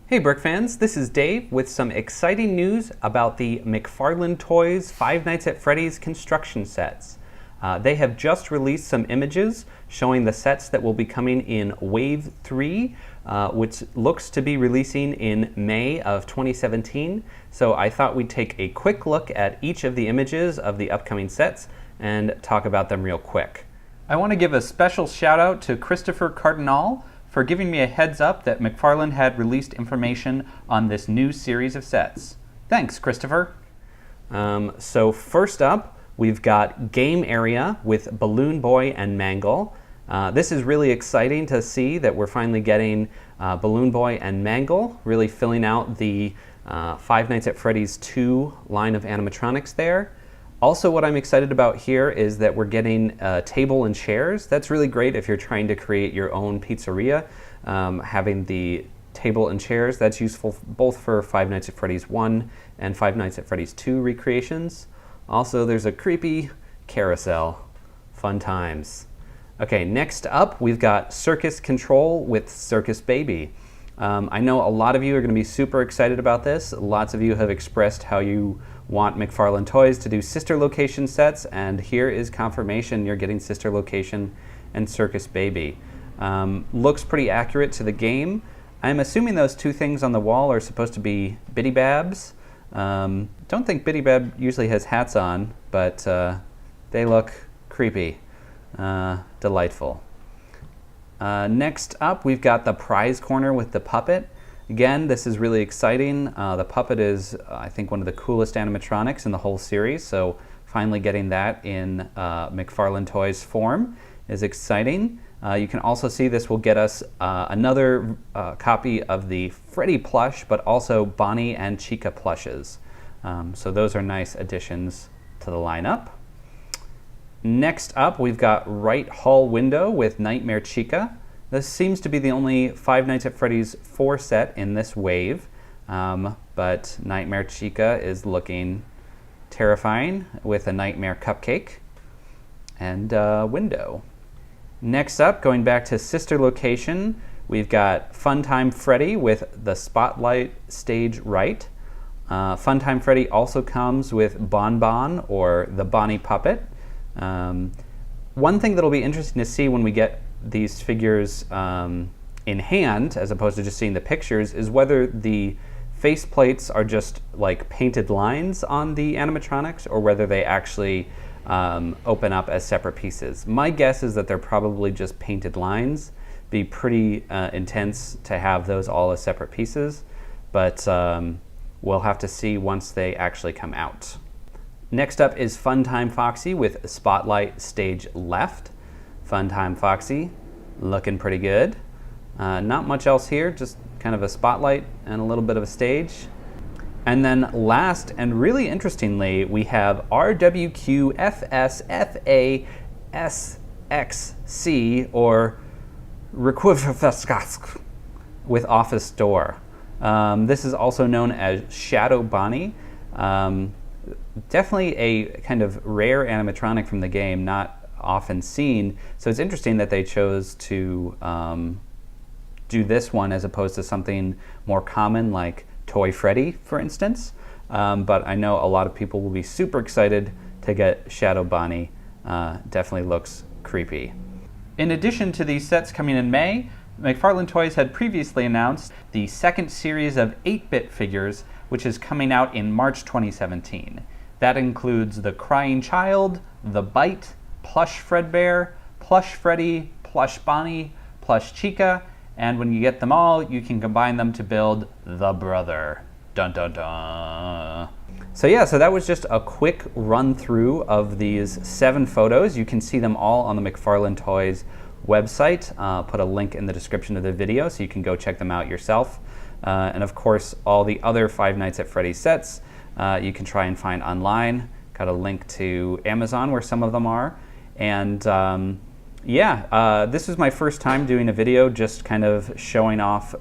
Hey Brick fans, this is Dave with some exciting news about the McFarlane Toys Five Nights at Freddy's construction sets. They have just released some images showing the sets that will be coming in Wave 3, which looks to be releasing in May of 2017. So I thought we'd take a quick look at each of the images of the upcoming sets and talk about them real quick. I want to give a special shout out to Christopher Cardinal for giving me a heads up that McFarlane had released information on this new series of sets. Thanks, Christopher. So first up, we've got Game Area with Balloon Boy and Mangle. This is really exciting to see that we're finally getting Balloon Boy and Mangle, really filling out the Five Nights at Freddy's 2 line of animatronics there. Also, what I'm excited about here is that we're getting a table and chairs. That's really great if you're trying to create your own pizzeria. Having the table and chairs, that's useful both for Five Nights at Freddy's 1 and Five Nights at Freddy's 2 recreations. Also, there's a creepy carousel. Fun times. Okay, next up, we've got Circus Control with Circus Baby. I know a lot of you are going to be super excited about this. Lots of you have expressed how you want McFarlane Toys to do sister location sets, and here is confirmation you're getting sister location and Circus Baby. Looks pretty accurate to the game. I'm assuming those two things on the wall are supposed to be Biddy Babs. Don't think Biddy Bab usually has hats on, but they look creepy. Delightful. Next up, we've got the prize corner with the puppet. Again, this is really exciting. The puppet is, I think, one of the coolest animatronics in the whole series, so finally getting that in McFarlane Toys form is exciting. You can also see this will get us another copy of the Freddy plush, but also Bonnie and Chica plushes. So those are nice additions to the lineup. Next up, we've got Right Hall Window with Nightmare Chica. This seems to be the only Five Nights at Freddy's 4 set in this wave, but Nightmare Chica is looking terrifying with a nightmare cupcake and window. Next up, going back to sister location, we've got Funtime Freddy with the Spotlight Stage Right. Funtime Freddy also comes with Bon Bon or the Bonnie Puppet. One thing that'll be interesting to see when we get these figures in hand, as opposed to just seeing the pictures, is whether the face plates are just like painted lines on the animatronics or whether they actually open up as separate pieces. My guess is that they're probably just painted lines. Be pretty intense to have those all as separate pieces, but we'll have to see once they actually come out. Next up is Funtime Foxy with Spotlight Stage Left. Funtime Foxy, looking pretty good. Not much else here, just kind of a spotlight and a little bit of a stage. And then last, and really interestingly, we have RWQFSFASXC, or RWQFSFASXC, with Office Door. This is also known as Shadow Bonnie. Definitely a kind of rare animatronic from the game, not often seen. So it's interesting that they chose to do this one as opposed to something more common like Toy Freddy, for instance. But I know a lot of people will be super excited to get Shadow Bonnie. Definitely looks creepy. In addition to these sets coming in May, McFarlane Toys had previously announced the second series of 8-bit figures, which is coming out in March 2017. That includes the Crying Child, the Bite, Plush Fredbear, Plush Freddy, Plush Bonnie, Plush Chica, and when you get them all, you can combine them to build the Brother. Dun dun dun. So yeah, so that was just a quick run through of these 7 photos. You can see them all on the McFarlane Toys website. Put a link in the description of the video so you can go check them out yourself. And of course, all the other Five Nights at Freddy's sets you can try and find online. Got a link to Amazon where some of them are. And this was my first time doing a video just kind of showing off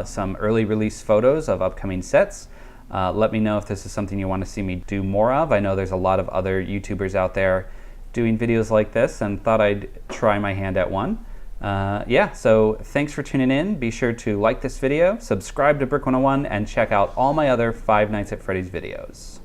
some early release photos of upcoming sets. Let me know if this is something you want to see me do more of. I know there's a lot of other YouTubers out there doing videos like this and thought I'd try my hand at one. Yeah, so thanks for tuning in. Be sure to like this video, subscribe to Brick 101, and check out all my other Five Nights at Freddy's videos.